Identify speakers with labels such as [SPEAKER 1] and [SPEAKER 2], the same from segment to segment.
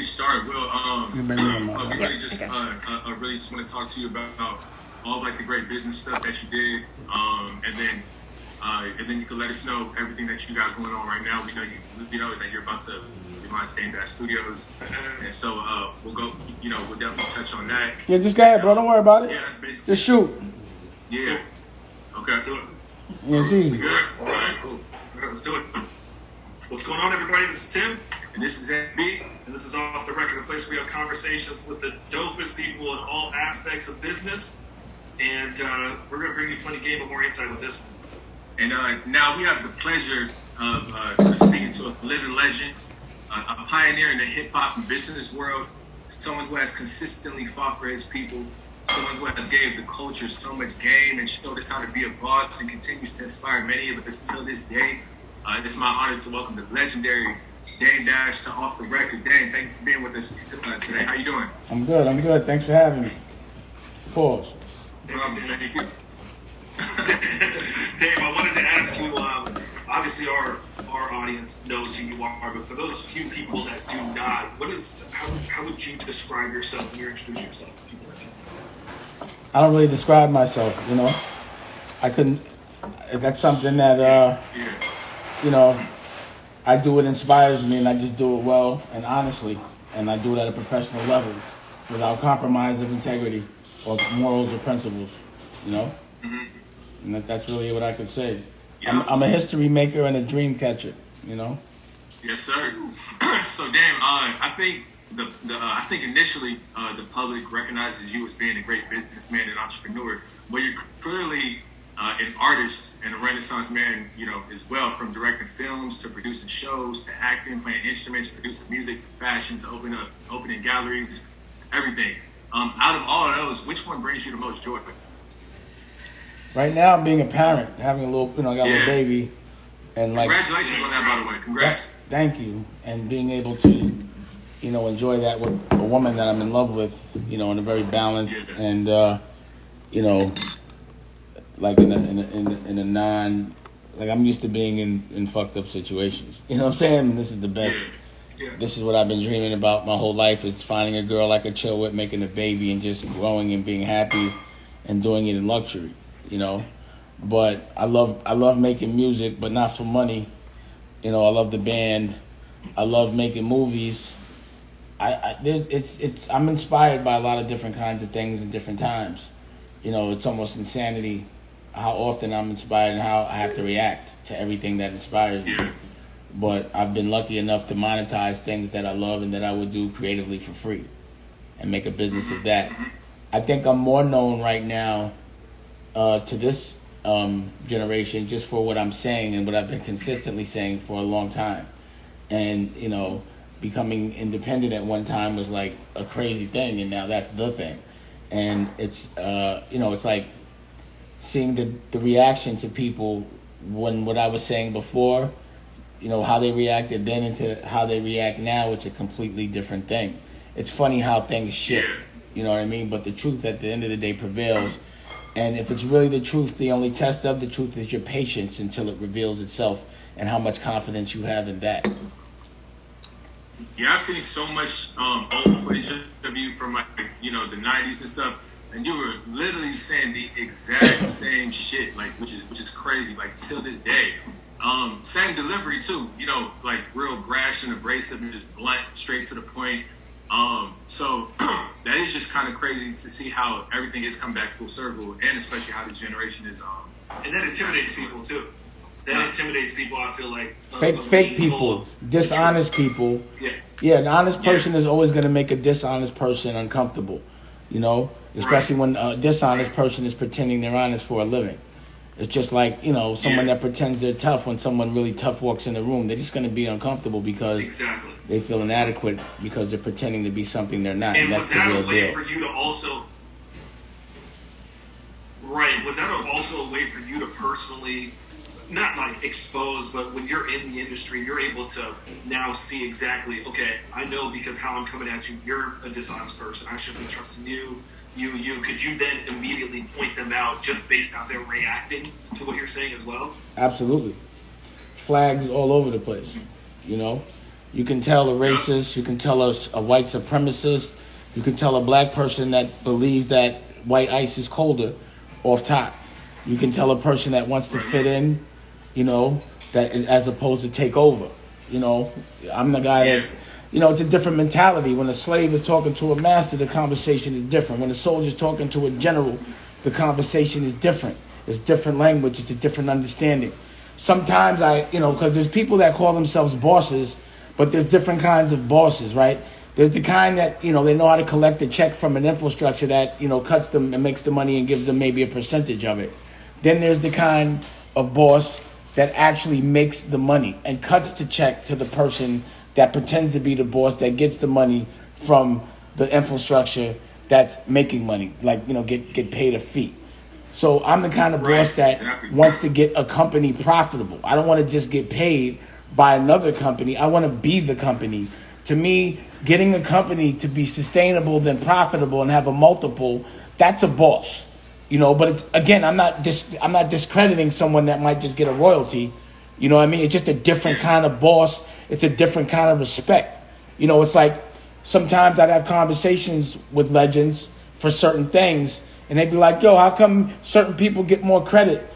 [SPEAKER 1] Start. Well,
[SPEAKER 2] You bring them up.
[SPEAKER 1] we really just really just want to talk to you about all like the great business stuff that you did, and then you can let us know everything that you got going on right now. We know that you're about to launch Dame Dash Studios, and so we'll go. We'll definitely touch on that.
[SPEAKER 2] Yeah, just go ahead, bro. Don't worry about it.
[SPEAKER 1] Yeah, that's basically.
[SPEAKER 2] Just shoot.
[SPEAKER 1] Yeah. Okay. Let's do it.
[SPEAKER 2] Yeah, it's easy.
[SPEAKER 1] Good. All right. Cool. Let's do it. What's going on, everybody? This is Tim. And this is MB. And this is Off the Record, a place where we have conversations with the dopest people in all aspects of business. And we're going to bring you plenty of game and more insight with this one. And now we have the pleasure of speaking to a living legend, a pioneer in the hip-hop and business world, someone who has consistently fought for his people, someone who has gave the culture so much game and showed us how to be a boss and continues to inspire many of us till this day. It's my honor to welcome the legendary Dame Dash to Off the Record. Dame, thank you for being with us today. How you doing?
[SPEAKER 2] I'm good. Thanks for having me. Pause.
[SPEAKER 1] Thank you.
[SPEAKER 3] Dave, I wanted to ask you, obviously our audience knows who you are, but for those few people that do not, how would you describe yourself when you introduce yourself to people?
[SPEAKER 2] I don't really describe myself, I couldn't. That's something that, I do what inspires me, and I just do it well and honestly, and I do it at a professional level without compromise of integrity or morals or principles,
[SPEAKER 1] Mm-hmm.
[SPEAKER 2] And that's really what I could say.
[SPEAKER 1] Yeah.
[SPEAKER 2] I'm a history maker and a dream catcher,
[SPEAKER 1] Yes, sir. So, Dame, I think initially the public recognizes you as being a great businessman and entrepreneur, but you're clearly an artist and a Renaissance man, as well, from directing films to producing shows to acting, playing instruments, producing music to fashion to opening galleries, everything. Out of all of those, which one brings you the most joy?
[SPEAKER 2] Right now, being a parent, having a little, got a little baby, and
[SPEAKER 1] congratulations on that, by the way. Congrats.
[SPEAKER 2] Thank you, and being able to, enjoy that with a woman that I'm in love with, in a very balanced and, like in a non, like I'm used to being in fucked up situations. You know what I'm saying? And this is the best.
[SPEAKER 1] Yeah.
[SPEAKER 2] This is what I've been dreaming about my whole life, is finding a girl I could chill with, making a baby, and just growing and being happy and doing it in luxury, But I love making music, but not for money. I love the band. I love making movies. I'm inspired by a lot of different kinds of things at different times. It's almost insanity how often I'm inspired and how I have to react to everything that inspires me.
[SPEAKER 1] Yeah.
[SPEAKER 2] But I've been lucky enough to monetize things that I love and that I would do creatively for free and make a business of that. I think I'm more known right now to this generation just for what I'm saying and what I've been consistently saying for a long time. And, becoming independent at one time was like a crazy thing, and now that's the thing. And it's, it's like seeing the reaction to people when what I was saying before, how they reacted then into how they react now, it's a completely different thing. It's funny how things shift, you know what I mean? But the truth at the end of the day prevails. And if it's really the truth, the only test of the truth is your patience until it reveals itself and how much confidence you have in that.
[SPEAKER 1] Yeah, I've seen so much old footage of you from the 90s and stuff, and you were literally saying the exact same shit, which is crazy, till this day. Same delivery too, like real brash and abrasive and just blunt, straight to the point. So that is just kind of crazy to see how everything has come back full circle, and especially how the generation is.
[SPEAKER 3] And that intimidates people too. That intimidates people, I feel like.
[SPEAKER 2] Fake people, dishonest people. Yeah, an honest person is always going to make a dishonest person uncomfortable, especially when a dishonest person is pretending they're honest for a living. It's just like, someone that pretends they're tough. When someone really tough walks in the room, they're just going to be uncomfortable because they feel inadequate because they're pretending to be something they're not. And that's the real deal.
[SPEAKER 3] Was that a way for you to also... Right. Was that also a way for you to personally... not like exposed, but when you're in the industry, you're able to now see exactly, okay, I know because how I'm coming at you, you're a dishonest person. I shouldn't be trusting you. Could you then immediately point them out just based on their reacting to what you're saying as well?
[SPEAKER 2] Absolutely. Flags all over the place, You can tell a racist. You can tell a white supremacist. You can tell a black person that believes that white ice is colder off top. You can tell a person that wants to fit in, you know, that as opposed to take over. You know, I'm the guy that, you know, it's a different mentality. When a slave is talking to a master, the conversation is different. When a soldier is talking to a general, the conversation is different. It's different language. It's a different understanding. Sometimes because there's people that call themselves bosses, but there's different kinds of bosses, right? There's the kind that, you know, they know how to collect a check from an infrastructure that, you know, cuts them and makes the money and gives them maybe a percentage of it. Then there's the kind of boss that actually makes the money and cuts the check to the person that pretends to be the boss that gets the money from the infrastructure that's making money, like, you know, get paid a fee. So I'm the kind of boss that wants to get a company profitable. I don't want to just get paid by another company. I want to be the company. To me, getting a company to be sustainable, then profitable, and have a multiple, that's a boss. You know, but it's, again, I'm not discrediting someone that might just get a royalty. You know what I mean? It's just a different kind of boss. It's a different kind of respect. You know, it's like sometimes I'd have conversations with legends for certain things, and they'd be like, yo, how come certain people get more credit?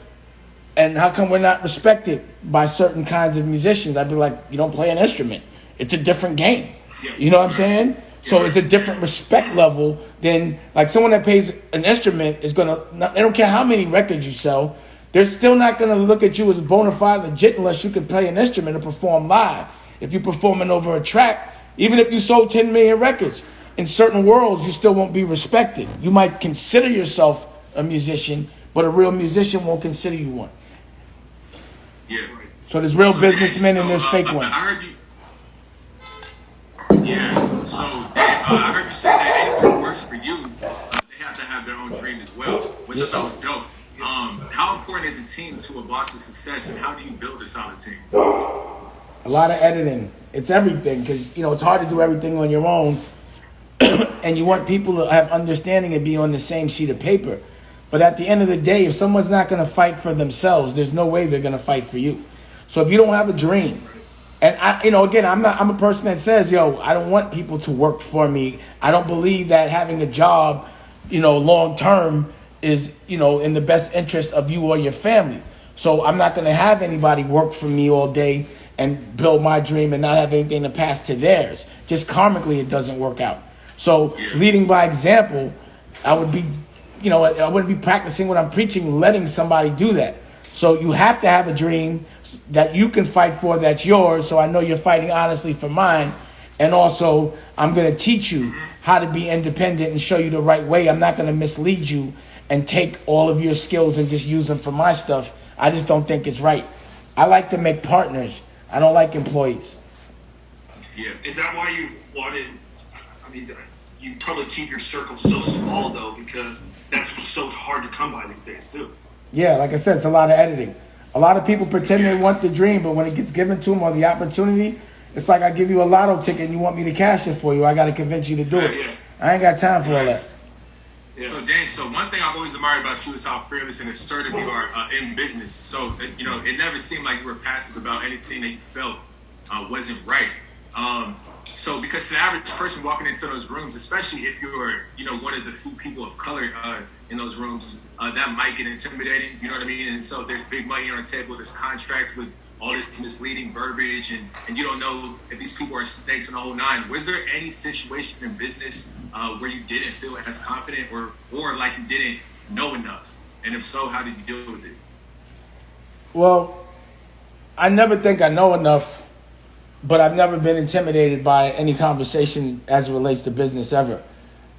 [SPEAKER 2] And how come we're not respected by certain kinds of musicians? I'd be like, you don't play an instrument. It's a different game. You know what I'm saying? So it's a different respect level than, like, someone that plays an instrument is going to, they don't care how many records you sell, they're still not going to look at you as bona fide legit unless you can play an instrument and perform live. If you're performing over a track, even if you sold 10 million records, in certain worlds, you still won't be respected. You might consider yourself a musician, but a real musician won't consider you one.
[SPEAKER 3] Yeah.
[SPEAKER 2] So there's real businessmen and there's fake ones.
[SPEAKER 3] I heard you. Yeah. So I heard you say that anything that works for you, they have to have their own dream as well, which I thought was dope. How important is a team to a boss's success, and how do you build a solid team?
[SPEAKER 2] A lot of editing. It's everything, because, you know, it's hard to do everything on your own. And you want people to have understanding and be on the same sheet of paper. But at the end of the day, if someone's not going to fight for themselves, there's no way they're going to fight for you. So if you don't have a dream, and I'm a person that says, yo, I don't want people to work for me. I don't believe that having a job, you know, long term is, you know, in the best interest of you or your family. So I'm not going to have anybody work for me all day and build my dream and not have anything to pass to theirs. Just karmically, it doesn't work out. So leading by example, I wouldn't be practicing what I'm preaching, letting somebody do that. So you have to have a dream that you can fight for, that's yours. So I know you're fighting honestly for mine. And also, I'm going to teach you how to be independent and show you the right way. I'm not going to mislead you and take all of your skills and just use them for my stuff. I just don't think it's right. I like to make partners. I don't like employees.
[SPEAKER 3] Yeah.
[SPEAKER 1] Is that why you wanted, you probably keep your circle so small, though, because that's so hard to come by these days, too.
[SPEAKER 2] Yeah, like I said, it's a lot of editing. A lot of people pretend they want the dream, but when it gets given to them or the opportunity, it's like I give you a lotto ticket and you want me to cash it for you. I got to convince you to do it.
[SPEAKER 1] Yeah.
[SPEAKER 2] I ain't got time for all that.
[SPEAKER 3] Yeah. So, Dan, one thing I've always admired about you is how fearless and assertive you are in business. So, you know, it never seemed like you were passive about anything that you felt wasn't right. So, because to the average person walking into those rooms, especially if you're, you know, one of the few people of color in those rooms, that might get intimidating. You know what I mean? And so there's big money on the table. There's contracts with all this misleading verbiage, and you don't know if these people are snakes and the whole nine. Was there any situation in business where you didn't feel as confident or like you didn't know enough? And if so, how did you deal with it?
[SPEAKER 2] Well, I never think I know enough. But I've never been intimidated by any conversation as it relates to business ever.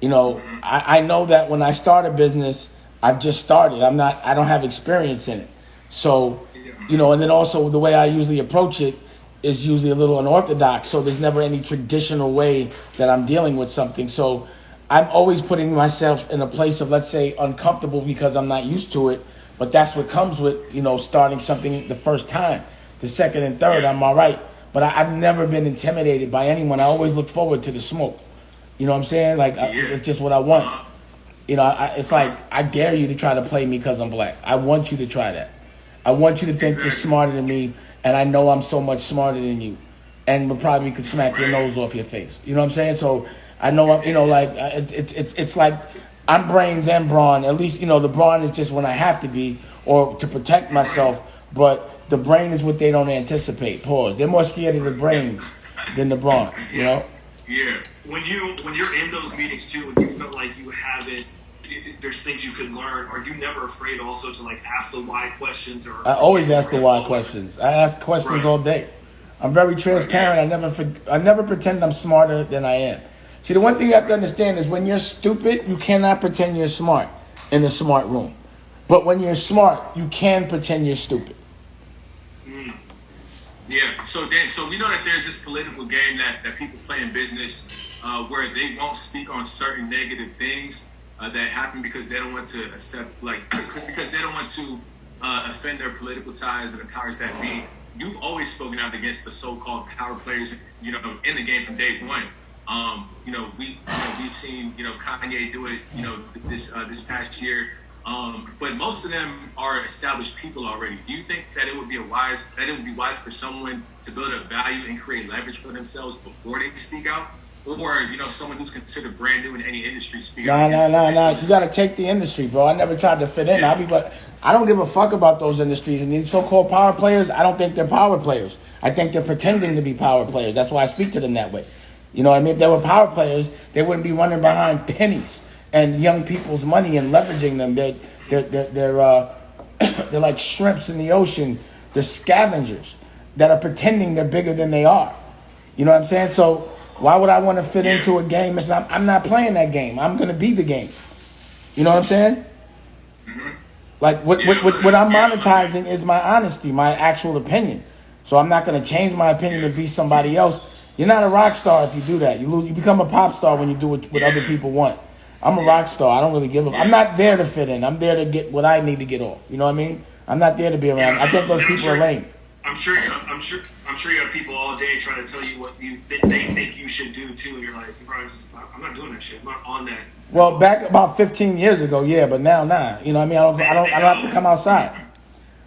[SPEAKER 2] You know, I know that when I start a business, I've just started. I don't have experience in it. So, you know, and then also the way I usually approach it is usually a little unorthodox. So there's never any traditional way that I'm dealing with something. So I'm always putting myself in a place of, let's say, uncomfortable because I'm not used to it. But that's what comes with, you know, starting something the first time. The second and third, I'm all right. But I've never been intimidated by anyone. I always look forward to the smoke. You know what I'm saying? Like, it's just what I want. You know, it's like, I dare you to try to play me because I'm black. I want you to try that. I want you to think you're smarter than me, and I know I'm so much smarter than you. and would probably could smack your nose off your face. You know what I'm saying? So I know, you know, like it's like I'm brains and brawn. At least, you know, the brawn is just when I have to be or to protect myself. But the brain is what they don't anticipate. Pause. They're more scared of the brains than the brawn. You know?
[SPEAKER 1] Yeah. When you're in those meetings too, and you feel like you haven't, there's things you can learn. Are you never afraid also to like ask the why questions? Or
[SPEAKER 2] I always ask the why questions. I ask questions all day. I'm very transparent. I never pretend I'm smarter than I am. See, the one thing you have to understand is when you're stupid, you cannot pretend you're smart in a smart room. But when you're smart, you can pretend you're stupid.
[SPEAKER 4] Yeah, so Dan, so we know that there's this political game that people play in business where they won't speak on certain negative things that happen because they don't want to accept, like, because they don't want to offend their political ties and the powers that be. You've always spoken out against the so-called power players, you know, in the game from day one. We've seen, you know, Kanye do it, you know, this past year. But most of them are established people already. Do you think that it would be wise for someone to build a value and create leverage for themselves before they speak out? Or, you know, someone who's considered brand new in any industry speak out?
[SPEAKER 2] No. You got to take the industry, bro. I never tried to fit in. I don't give a fuck about those industries. And these so-called power players, I don't think they're power players. I think they're pretending to be power players. That's why I speak to them that way. You know what I mean? If they were power players, they wouldn't be running behind pennies and young people's money and leveraging them. They're like shrimps in the ocean. They're scavengers that are pretending they're bigger than they are. You know what I'm saying? So why would I want to fit into a game if I'm not playing that game? I'm going to be the game. You know what I'm saying?
[SPEAKER 4] Mm-hmm.
[SPEAKER 2] Like what I'm monetizing is my honesty, my actual opinion. So I'm not going to change my opinion to be somebody else. You're not a rock star if you do that. You become a pop star when you do what other people want. I'm a rock star. I don't really give a... I'm not there to fit in. I'm there to get what I need to get off. You know what I mean? I'm not there to be around. I think those people are lame.
[SPEAKER 1] I'm sure you have people all day trying to tell you what they think you should do too, and you're like, I'm not doing that shit. I'm not on that.
[SPEAKER 2] Well, back about 15 years ago, yeah, but now, nah. You know what I mean? I don't have to come outside.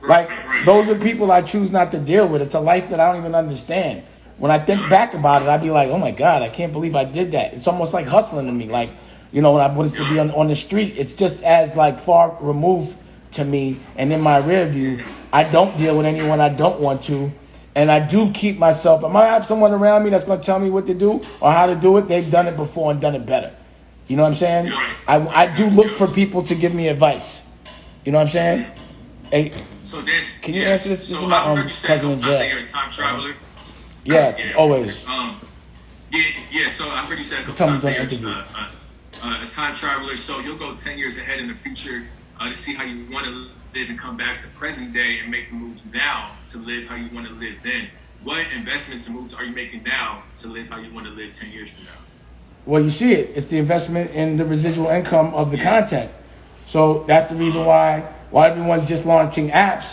[SPEAKER 2] Like, those are people I choose not to deal with. It's a life that I don't even understand. When I think back about it, I'd be like, oh my God, I can't believe I did that. It's almost like hustling to me. Like, you know, when I wanted to be on the street, it's just as like far removed to me. And in my rear view, I don't deal with anyone I don't want to. And I do keep myself, I might have someone around me that's going to tell me what to do or how to do it. They've done it before and done it better. You know what I'm saying? I do look for people to give me advice. You know what I'm saying? Hey,
[SPEAKER 4] so Dan,
[SPEAKER 2] can you answer this? This is my cousin Zed.
[SPEAKER 4] You're a time traveler.
[SPEAKER 2] Yeah, always.
[SPEAKER 4] Yeah. So I heard you said a couple times you're a time traveler. So you'll go 10 years ahead in the future to see how you want to live and come back to present day and make the moves now to live how you want to live then. What investments and moves are you making now to live how you want to live 10 years from now?
[SPEAKER 2] Well, you see it. It's the investment in the residual income of the content. So that's the reason why everyone's just launching apps.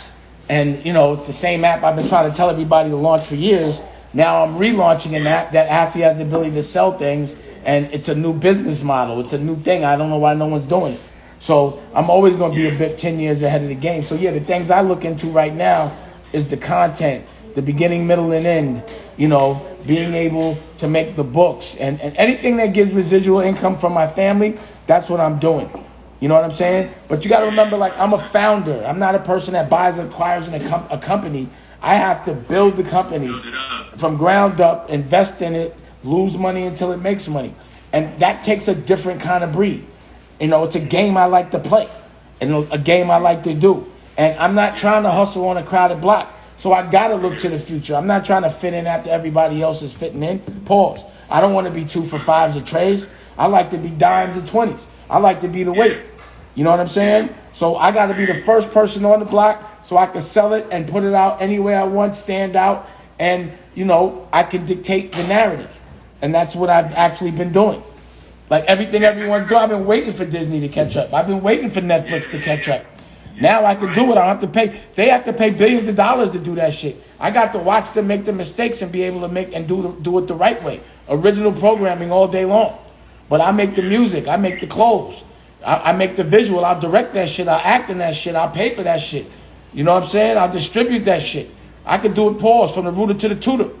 [SPEAKER 2] And, you know, it's the same app I've been trying to tell everybody to launch for years. Now I'm relaunching an app that actually has the ability to sell things, and it's a new business model. It's a new thing. I don't know why no one's doing it. So I'm always going to be a bit 10 years ahead of the game. So, yeah, the things I look into right now is the content, the beginning, middle, and end, you know, being able to make the books. And anything that gives residual income from my family, that's what I'm doing. You know what I'm saying? But you got to remember, like, I'm a founder. I'm not a person that buys and acquires a company. I have to build the company from ground up, invest in it, lose money until it makes money. And that takes a different kind of breed. You know, it's a game I like to play and a game I like to do. And I'm not trying to hustle on a crowded block. So I got to look to the future. I'm not trying to fit in after everybody else is fitting in. Pause. I don't want to be 2 for 5s or trays. I like to be dimes and 20s. I like to be the weight. You know what I'm saying? So I got to be the first person on the block so I can sell it and put it out any way I want, stand out, and, you know, I can dictate the narrative. And that's what I've actually been doing. Like everything everyone's doing, I've been waiting for Disney to catch up. I've been waiting for Netflix to catch up. Now I can do it. I don't have to pay. They have to pay billions of dollars to do that shit. I got to watch them make the mistakes and be able to make and do it the right way. Original programming all day long. But I make the music. I make the clothes. I make the visual. I'll direct that shit. I'll act in that shit. I'll pay for that shit. You know what I'm saying? I'll distribute that shit. I can do it, pause, from the rooter to the tutor.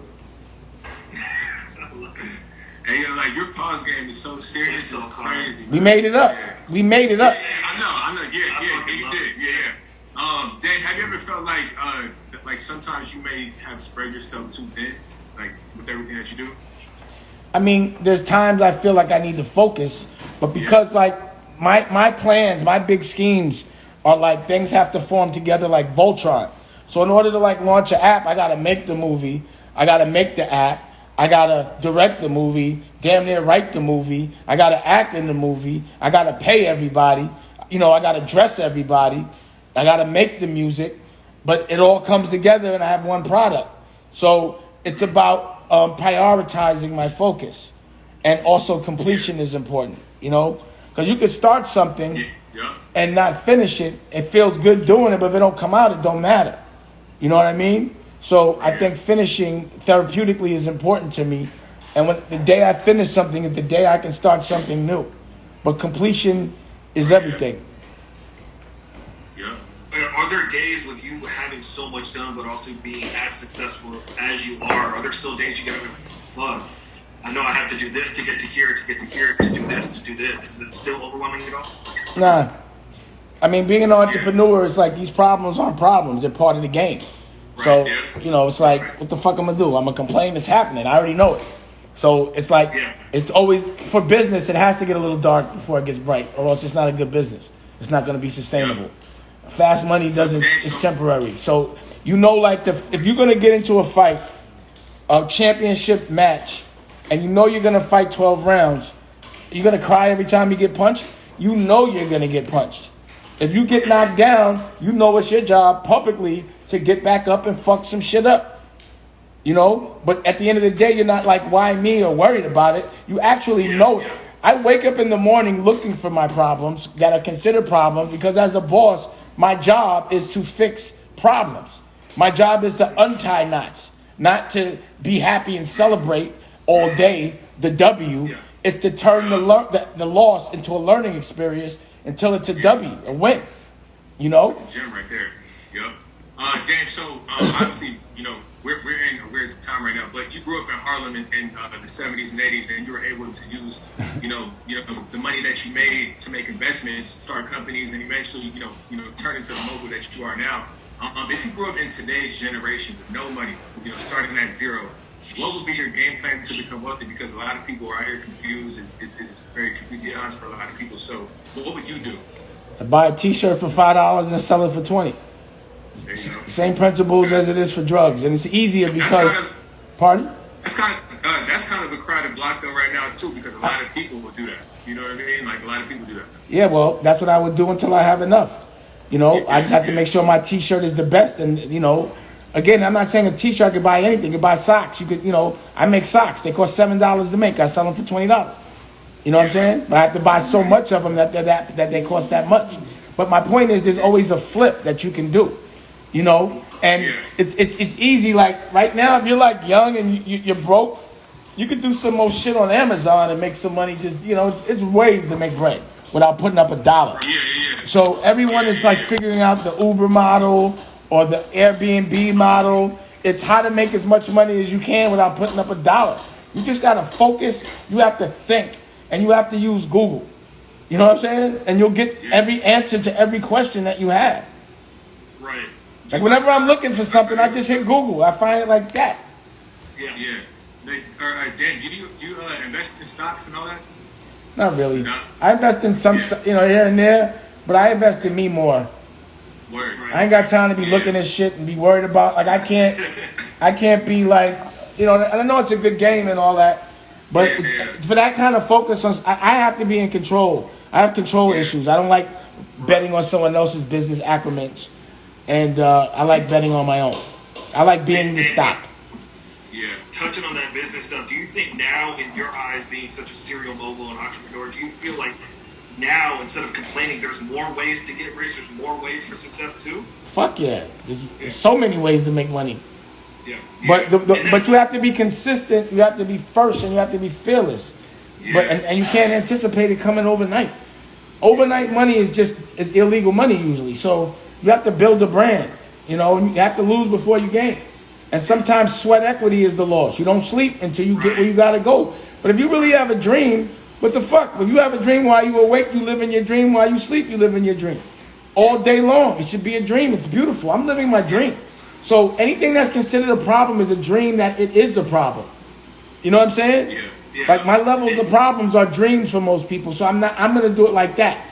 [SPEAKER 4] basketball's game is so serious. It's crazy.
[SPEAKER 2] We made it up.
[SPEAKER 4] Yeah.
[SPEAKER 2] We made it up.
[SPEAKER 4] Yeah, I know. Yeah, you did. Yeah. Dan, have you ever felt like sometimes you may have spread yourself too thin, like with everything that you do?
[SPEAKER 2] I mean, there's times I feel like I need to focus, but because like my plans, my big schemes are like things have to form together like Voltron. So in order to like launch an app, I gotta make the movie, I gotta make the app, I gotta direct the movie, damn near write the movie, I gotta act in the movie, I gotta pay everybody, I gotta dress everybody, I gotta make the music, but it all comes together and I have one product. So it's about prioritizing my focus, and also completion is important, because you could start something and not finish it. It feels good doing it, but if it don't come out, it don't matter. You know what I mean? So I think finishing therapeutically is important to me. And when the day I finish something is the day I can start something new. But completion is everything.
[SPEAKER 3] Yeah. Are there days with you having so much done, but also being as successful as you are? Are there still days you get fuck? I know I have to do this to get to here, to get to here, to do this, to do this. Is it still overwhelming at all?
[SPEAKER 2] Nah. I mean, being an entrepreneur is like these problems aren't problems. They're part of the game. So, it's like, what the fuck I'm going to do? I'm going to complain it's happening. I already know it. So it's like, it's always, for business, it has to get a little dark before it gets bright, or else it's not a good business. It's not going to be sustainable. Fast money it's temporary. So, like, if you're going to get into a fight, a championship match, and you're going to fight 12 rounds, you're going to cry every time you get punched? You're going to get punched. If you get knocked down, it's your job publicly to get back up and fuck some shit up. But at the end of the day, you're not like, why me, or worried about it. You actually know it. I wake up in the morning looking for my problems that are considered problems, because as a boss, my job is to fix problems. My job is to untie knots, not to be happy and celebrate all day the W. It's to turn the loss into a learning experience until it's a W, a win.
[SPEAKER 4] That's a gem right there. Yep. Dan, so obviously, we're in a weird time right now, but you grew up in Harlem in the 70s and 80s, and you were able to use, the money that you made to make investments, start companies, and eventually, turn into the mogul that you are now. If you grew up in today's generation with no money, starting at zero, what would be your game plan to become wealthy? Because a lot of people are out here confused. It's very confusing times for a lot of people. So what would you do?
[SPEAKER 2] I buy a T-shirt for $5 and sell it for $20. Same principles as it is for drugs, and it's easier because. Pardon?
[SPEAKER 4] That's kind of a crowded block though right now too, because a lot of people will do that. You know what I mean? Like a lot of people do that.
[SPEAKER 2] Yeah, well, that's what I would do until I have enough. I just have to make sure my T-shirt is the best, and again, I'm not saying a T-shirt could buy anything. You could buy socks. You could, I make socks. They cost $7 to make. I sell them for $20. You know what I'm saying? But I have to buy so much of them that they cost that much. But my point is, there's always a flip that you can do. And it's easy. Like right now, if you're like young and you're broke, you could do some more shit on Amazon and make some money. Just it's ways to make bread without putting up $1. So everyone is like figuring out the Uber model or the Airbnb model. It's how to make as much money as you can without putting up $1. You just gotta focus. You have to think, and you have to use Google. You know what I'm saying? And you'll get every answer to every question that you have.
[SPEAKER 3] Right.
[SPEAKER 2] Like whenever I'm looking for something, I just hit Google. I find it like that.
[SPEAKER 4] Yeah. Dan, do you invest in stocks and all that?
[SPEAKER 2] Not really. No. I invest in some stuff, here and there, but I invest in me more.
[SPEAKER 4] Word.
[SPEAKER 2] I ain't got time to be looking at shit and be worried about. Like I can't be like, and I know it's a good game and all that, but for that kind of focus on, I have to be in control. I have control issues. I don't like betting on someone else's business accrements. And I like betting on my own. I like being the stock.
[SPEAKER 3] Yeah. Touching on that business stuff, do you think now, in your eyes, being such a serial mogul and entrepreneur, do you feel like now, instead of complaining, there's more ways to get rich, there's more ways for success too?
[SPEAKER 2] Fuck yeah. There's so many ways to make money.
[SPEAKER 3] Yeah.
[SPEAKER 2] But you have to be consistent, you have to be first, and you have to be fearless. Yeah. And you can't anticipate it coming overnight. Overnight money is illegal money usually. So you have to build a brand, you have to lose before you gain. And sometimes sweat equity is the loss. You don't sleep until you get where you got to go. But if you really have a dream, what the fuck? If you have a dream while you awake, you live in your dream. While you sleep, you live in your dream. All day long. It should be a dream. It's beautiful. I'm living my dream. So anything that's considered a problem is a dream that it is a problem. You know what I'm saying?
[SPEAKER 3] Yeah. Yeah.
[SPEAKER 2] Like my levels of problems are dreams for most people. So I'm gonna do it like that.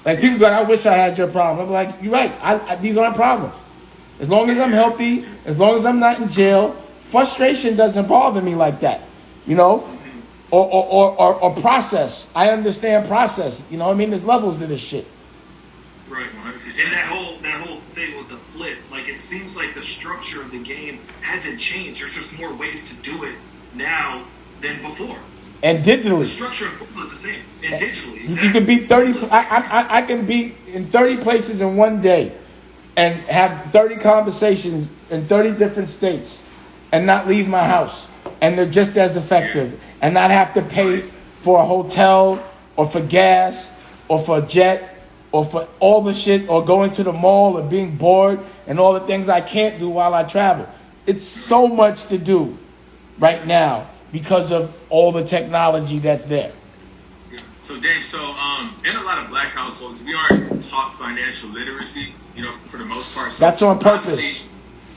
[SPEAKER 2] Like people go, I wish I had your problem. I'm like, you're right. These aren't problems. As long as I'm healthy, as long as I'm not in jail, frustration doesn't bother me like that. You know? Or process. I understand process. You know what I mean? There's levels to this shit.
[SPEAKER 3] Right, 100%. And that whole thing with the flip, like it seems like the structure of the game hasn't changed. There's just more ways to do it now than before.
[SPEAKER 2] And digitally.
[SPEAKER 3] The structure of football is the same. And digitally, exactly.
[SPEAKER 2] You can be 30. I can be in 30 places in one day, and have 30 conversations in 30 different states, and not leave my house, and they're just as effective, and not have to pay for a hotel or for gas or for a jet. Or for all the shit, or going to the mall, or being bored, and all the things I can't do while I travel. It's so much to do right now because of all the technology that's there.
[SPEAKER 4] So, Dave, in a lot of black households, we aren't taught financial literacy, for the most part. So
[SPEAKER 2] that's on purpose.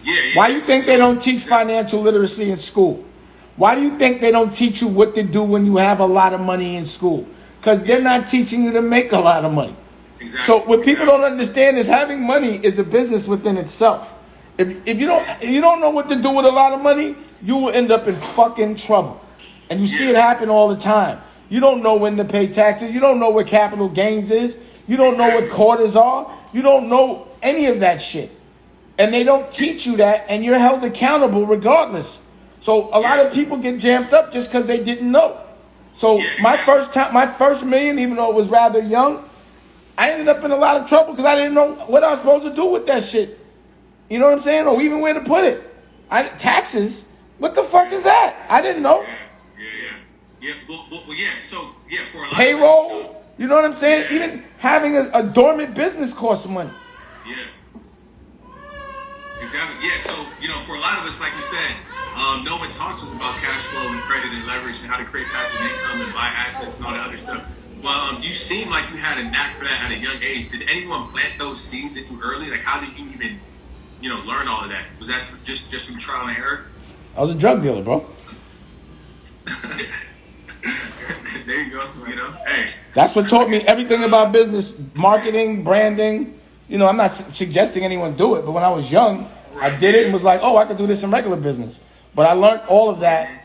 [SPEAKER 4] Yeah.
[SPEAKER 2] Why do you think they don't teach financial literacy in school? Why do you think they don't teach you what to do when you have a lot of money in school? Because they're not teaching you to make a lot of money.
[SPEAKER 4] Exactly.
[SPEAKER 2] So what people don't understand is having money is a business within itself. If you don't know what to do with a lot of money, you will end up in fucking trouble. And you see it happen all the time. You don't know when to pay taxes. You don't know what capital gains is. You don't know what quarters are. You don't know any of that shit. And they don't teach you that, and you're held accountable regardless. So a lot of people get jammed up just because they didn't know. So my first million, even though it was rather young, I ended up in a lot of trouble because I didn't know what I was supposed to do with that shit. You know what I'm saying? Or even where to put it. Taxes? What the fuck is that? I didn't know.
[SPEAKER 4] Yeah. So, for a lot
[SPEAKER 2] payroll?
[SPEAKER 4] of us,
[SPEAKER 2] you know what I'm saying? Even having a dormant business costs money.
[SPEAKER 4] Yeah. Exactly. Yeah. So, for a lot of us, like you said, no one talks to us about cash flow and credit and leverage and how to create passive income and buy assets and all that other stuff. Well, you seem like you had a knack for that at a young age. Did anyone plant those seeds in you early? Like, how did you even, learn all of that? Was that just from trial and error?
[SPEAKER 2] I was a drug dealer, bro.
[SPEAKER 4] There you go. Hey.
[SPEAKER 2] That's what taught me everything about business, marketing, branding. I'm not suggesting anyone do it, but when I was young, I did it and was like, oh, I could do this in regular business. But I learned all of that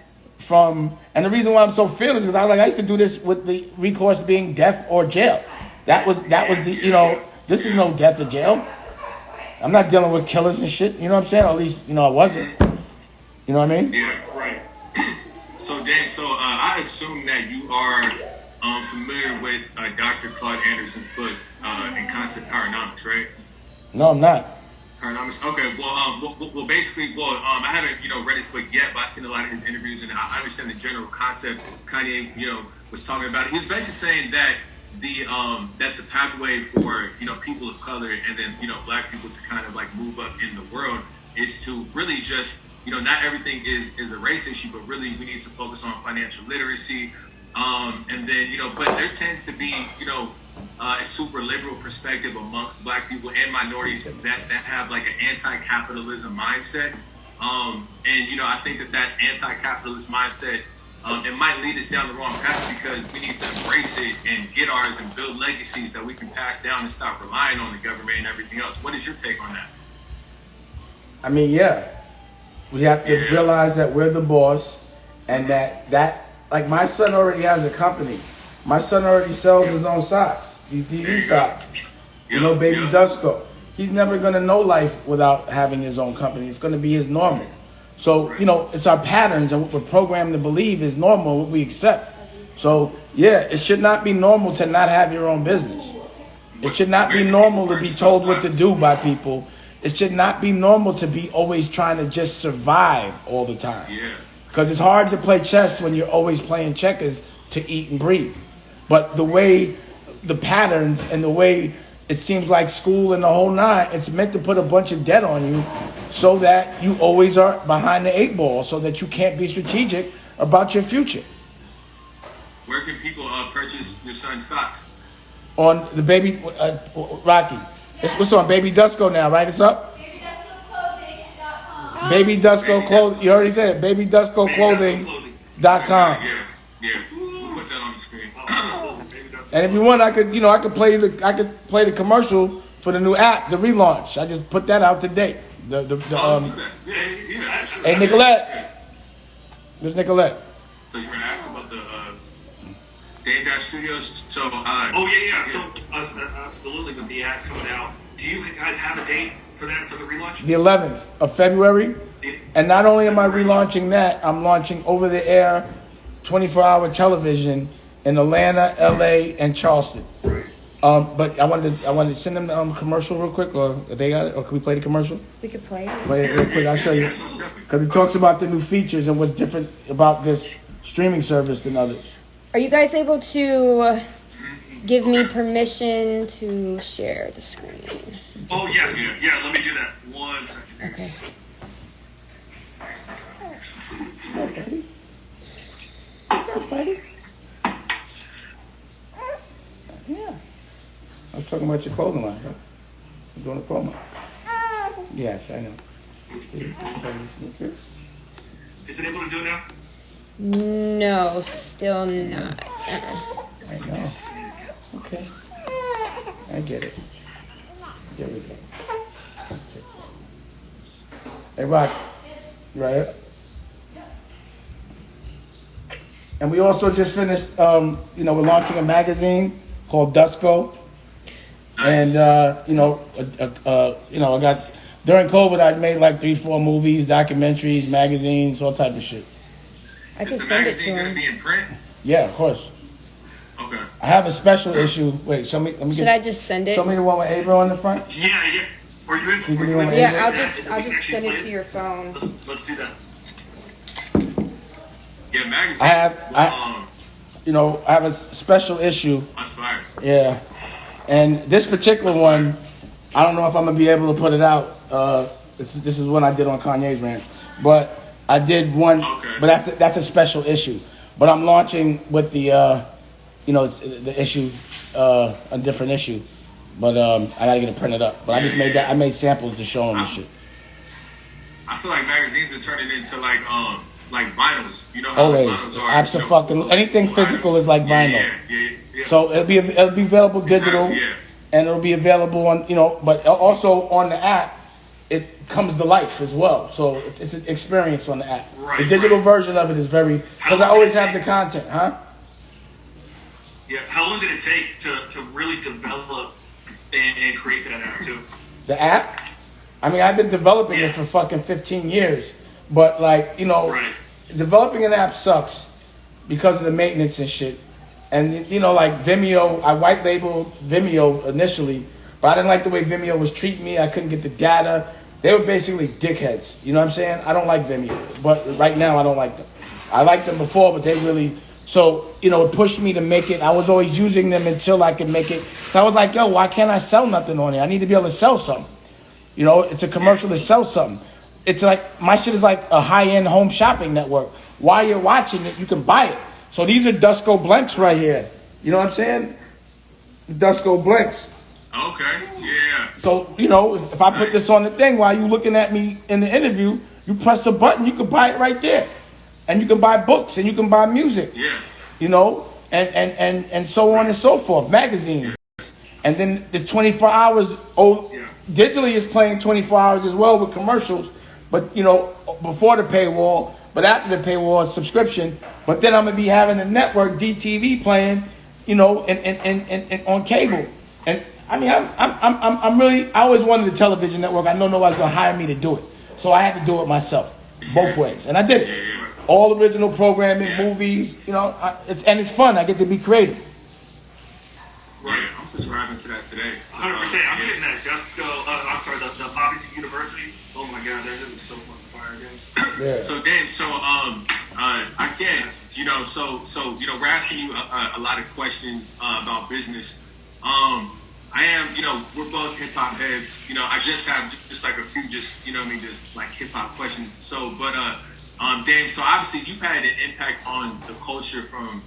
[SPEAKER 2] and the reason why I'm so fearless is I used to do this with the recourse being death or jail. That was the, this is no death or jail. I'm not dealing with killers and shit. You know what I'm saying? Or at least, I wasn't. You know what I mean?
[SPEAKER 4] Yeah, right. So, Dan, I assume that you are familiar with Dr. Claude Anderson's book, In Concept Powernomics, right?
[SPEAKER 2] No, I'm not.
[SPEAKER 4] Powernomics. Okay. Well, basically, I haven't, read his book yet, but I've seen a lot of his interviews, and I understand the general concept. Kanye, was talking about it. He was basically saying that the pathway for people of color and then black people to kind of like move up in the world is to really just not everything is a race issue, but really we need to focus on financial literacy, and then but there tends to be a super liberal perspective amongst black people and minorities that have like an anti-capitalism mindset. And I think that anti-capitalist mindset, it might lead us down the wrong path because we need to embrace it and get ours and build legacies that we can pass down and stop relying on the government and everything else. What is your take on that?
[SPEAKER 2] I mean, we have to realize that we're the boss, and that like my son already has a company. My son already sells his own socks. These DD socks. Baby Dusko. He's never going to know life without having his own company. It's going to be his normal. So, it's our patterns and what we're programmed to believe is normal, what we accept. So, it should not be normal to not have your own business. It should not be normal to be told what to do by people. It should not be normal to be always trying to just survive all the time. Because it's hard to play chess when you're always playing checkers to eat and breathe. But the way the patterns and the way it seems like school and the whole nine, it's meant to put a bunch of debt on you so that you always are behind the eight ball, so that you can't be strategic about your future.
[SPEAKER 4] Where can people purchase your son's stocks?
[SPEAKER 2] On the baby Rocky. What's on Baby Dusco now, right? It's up. Baby Dusco Clothing. You already said it. BabyDuscoClothing.com.
[SPEAKER 4] Yeah. We'll put that on the screen.
[SPEAKER 2] And if you want, I could play the commercial for the new app, the relaunch. I just put that out today. Hey Nicolette. Where's Nicolette?
[SPEAKER 4] So you're gonna ask about the Dave Dash Studios. So
[SPEAKER 3] So absolutely, with the ad coming out, do you guys have a date for that for the relaunch?
[SPEAKER 2] The 11th of February. And not only am I relaunching that, I'm launching over-the-air 24-hour television in Atlanta, LA, and Charleston.
[SPEAKER 3] Right.
[SPEAKER 2] But I wanted to send them the commercial real quick, or they got it, or can we play the commercial?
[SPEAKER 5] We could play it.
[SPEAKER 2] Play it real quick. I'll show you because it talks about the new features and what's different about this streaming service than others.
[SPEAKER 5] Are you guys able to give me permission to share the screen?
[SPEAKER 3] Oh yes, yeah. Let me do that. 1 second.
[SPEAKER 5] Okay.
[SPEAKER 2] Yeah. I was talking about your clothing line, huh? I'm doing a promo. Yes, I know.
[SPEAKER 3] Is it able to do it now?
[SPEAKER 5] No, still not.
[SPEAKER 2] I know. Okay. I get it. There we go. Hey, Rock. Right. And we also just finished, we're launching a magazine called Dusco.
[SPEAKER 4] nice.
[SPEAKER 2] And, I got, during COVID, I made like 3-4 movies, documentaries, magazines, all type of shit.
[SPEAKER 5] I can
[SPEAKER 4] Is the
[SPEAKER 5] send it to
[SPEAKER 4] magazine gonna
[SPEAKER 5] him.
[SPEAKER 4] be in print?
[SPEAKER 2] Yeah, of course.
[SPEAKER 4] Okay.
[SPEAKER 2] I have a special issue. Wait, show me. Let me
[SPEAKER 5] Should
[SPEAKER 2] get,
[SPEAKER 5] I just send it?
[SPEAKER 2] show me the one with Ava on the front.
[SPEAKER 3] Yeah. Were you in?
[SPEAKER 2] You
[SPEAKER 3] Were
[SPEAKER 2] can
[SPEAKER 3] you
[SPEAKER 2] do
[SPEAKER 3] in?
[SPEAKER 2] it.
[SPEAKER 5] Yeah, I'll
[SPEAKER 3] Yeah,
[SPEAKER 5] just
[SPEAKER 3] we
[SPEAKER 5] send it
[SPEAKER 3] can
[SPEAKER 5] to your phone.
[SPEAKER 3] Let's do that.
[SPEAKER 4] Yeah, magazine.
[SPEAKER 2] I have a special issue.
[SPEAKER 4] That's fire.
[SPEAKER 2] Yeah, and this particular one, I don't know if I'm gonna be able to put it out. This is one I did on Kanye's rant, but I did one.
[SPEAKER 4] Okay.
[SPEAKER 2] But that's a special issue. But I'm launching with the issue, a different issue. But I gotta get it printed up. But I just made that. I made samples to show them and shit.
[SPEAKER 4] I feel like magazines are turning into like vinyls. You know how
[SPEAKER 2] Always,
[SPEAKER 4] vinyls are.
[SPEAKER 2] absolutely. Anything physical is like vinyl.
[SPEAKER 4] Yeah.
[SPEAKER 2] So it'll be available digital,
[SPEAKER 4] Yeah.
[SPEAKER 2] and it'll be available on but also on the app. It comes to life as well. So it's an experience on the app.
[SPEAKER 3] Right,
[SPEAKER 2] The digital
[SPEAKER 3] right.
[SPEAKER 2] version of it is very because I always have the content, huh?
[SPEAKER 3] Yeah. How long did it take to really develop and create that app too?
[SPEAKER 2] The app. I mean, I've been developing it for fucking 15 years, but
[SPEAKER 3] Right.
[SPEAKER 2] developing an app sucks because of the maintenance and shit. And like Vimeo, I white labeled Vimeo initially, but I didn't like the way Vimeo was treating me. I couldn't get the data. They were basically dickheads. You know what I'm saying? I don't like Vimeo, but right now I don't like them. I liked them before, but they really. So it pushed me to make it. I was always using them until I could make it. So I was like, yo, why can't I sell nothing on here? I need to be able to sell something. It's a commercial to sell something. It's like my shit is like a high-end home shopping network. While you're watching it, you can buy it. So these are Dusco blanks right here. You know what I'm saying? Dusco blanks.
[SPEAKER 4] Okay. Yeah.
[SPEAKER 2] So, if I put this on the thing while you looking at me in the interview, you press a button, you can buy it right there. And you can buy books and you can buy music.
[SPEAKER 4] Yeah.
[SPEAKER 2] And so on and so forth, magazines. And then the 24 hours, digitally is playing 24 hours as well with commercials, but before the paywall, but after the paywall subscription. But then I'm gonna be having the network DTV playing, and on cable. And I mean, I'm really. I always wanted a television network. I know nobody's gonna hire me to do it, so I had to do it myself, both ways, and I did it. All original programming, movies, it's fun. I get to be creative.
[SPEAKER 4] Right. I'm subscribing to that today.
[SPEAKER 3] 100%. I'm getting that Dusco. The Poppington University. Oh my God, that is so fucking fire again.
[SPEAKER 2] Yeah.
[SPEAKER 4] So Dave, again, we're asking you a lot of questions about business. I am, we're both hip hop heads. I just have just like a few, just like hip hop questions. So, but Dave, so obviously you've had an impact on the culture from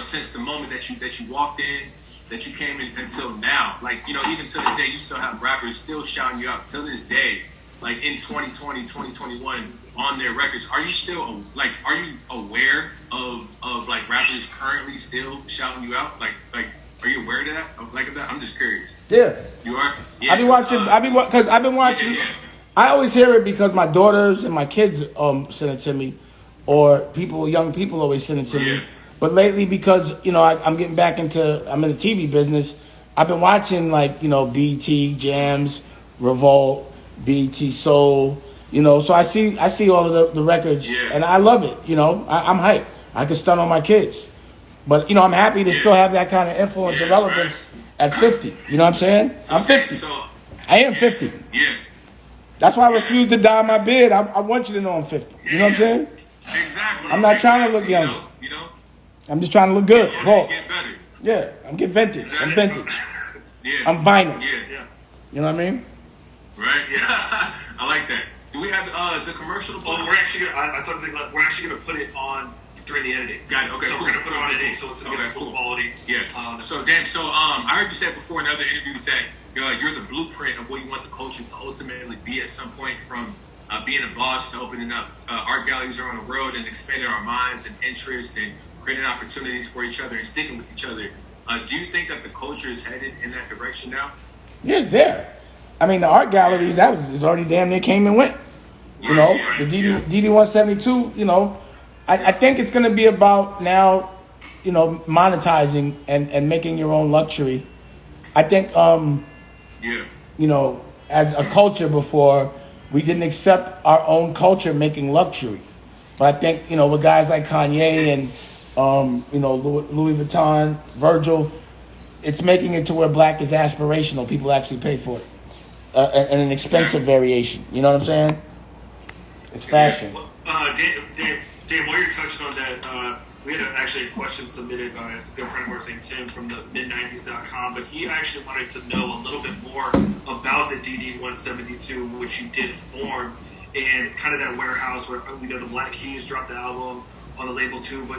[SPEAKER 4] since the moment that you walked in, that you came in until now. Like, even to this day, you still have rappers still shouting you out to this day, like in 2020, 2021 on their records. Are you still are you aware of like rappers currently still shouting you out? Like are you aware of that? Of that? I'm just curious.
[SPEAKER 2] Yeah.
[SPEAKER 4] You are? Yeah.
[SPEAKER 2] I've been watching.
[SPEAKER 4] Yeah.
[SPEAKER 2] I always hear it because my daughters and my kids send it to me, or young people always send it to me. But lately, because I'm getting back I'm in the TV business. I've been watching BT Jams, Revolt, BT Soul. So I see all of the records, and I love it. I'm hyped. I can stun on my kids, but I'm happy to still have that kind of influence and relevance at 50. You know what I'm saying? I'm 50. I am 50.
[SPEAKER 4] Yeah.
[SPEAKER 2] That's why I refuse to dye my beard. I want you to know I'm 50. You know what I'm saying?
[SPEAKER 4] Exactly.
[SPEAKER 2] I'm not trying to look younger. I'm just trying to look good.
[SPEAKER 4] Get better.
[SPEAKER 2] Yeah, I'm getting vintage. I'm vintage.
[SPEAKER 4] Yeah.
[SPEAKER 2] I'm vinyl.
[SPEAKER 4] Yeah.
[SPEAKER 2] You know what I mean?
[SPEAKER 4] Right. Yeah. I like that. Do we have the commercial?
[SPEAKER 1] Well, we're actually gonna put it on during the editing.
[SPEAKER 4] Got it. Okay.
[SPEAKER 1] So we're gonna put it on editing, so it's gonna be full quality.
[SPEAKER 4] Yeah. I heard you said before in other interviews that you're the blueprint of what you want the culture to ultimately be at some point, from being a boss to opening up art galleries around the world and expanding our minds and interests and creating opportunities for each other and sticking with each other. Do you think that the culture is headed in that direction now?
[SPEAKER 2] Yeah, it's there. I mean, the art galleries, it's already damn near came and went. The DD 172, I think it's going to be about now, monetizing and making your own luxury. I think, as a culture before, we didn't accept our own culture making luxury. But I think, with guys like Kanye and, Louis Vuitton, Virgil, it's making it to where black is aspirational. People actually pay for it. And an expensive variation. You know what I'm saying? It's fashion.
[SPEAKER 1] Dan, while you're touching on that, we had actually a question submitted by a good friend of ours named Tim from the mid90s.com, but he actually wanted to know a little bit more about the DD172, which you did form, and kind of that warehouse where we know the Black Keys dropped the album on the label too. But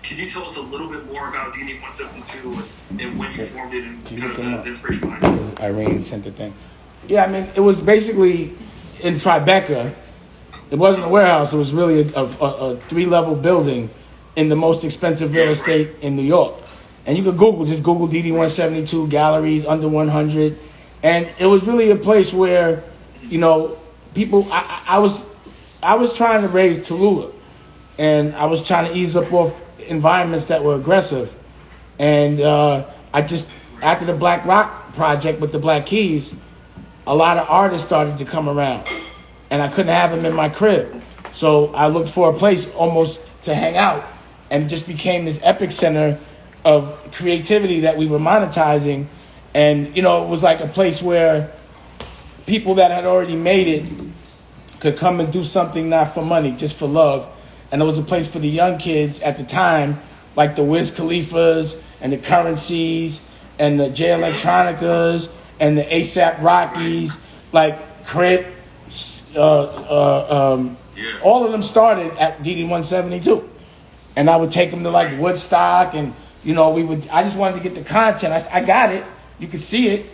[SPEAKER 1] can you tell us a little bit more about DD172 and when you formed it and kind of the inspiration behind it?
[SPEAKER 2] Irene sent the thing. Yeah, I mean, it was basically in Tribeca. It wasn't a warehouse. It was really a 3-level building in the most expensive real estate in New York. And you could just Google DD172 galleries under 100. And it was really a place where, people, I was trying to raise Tallulah. And I was trying to ease up off environments that were aggressive. And after the Black Rock project with the Black Keys, a lot of artists started to come around. And I couldn't have them in my crib. So I looked for a place almost to hang out, and it just became this epic center of creativity that we were monetizing. And, it was like a place where people that had already made it could come and do something not for money, just for love. And it was a place for the young kids at the time, like the Wiz Khalifas and the Currencies and the J Electronicas and the ASAP Rockies, like Crip. All of them started at DD172, and I would take them to like Woodstock, and I just wanted to get the content. I got it, you could see it,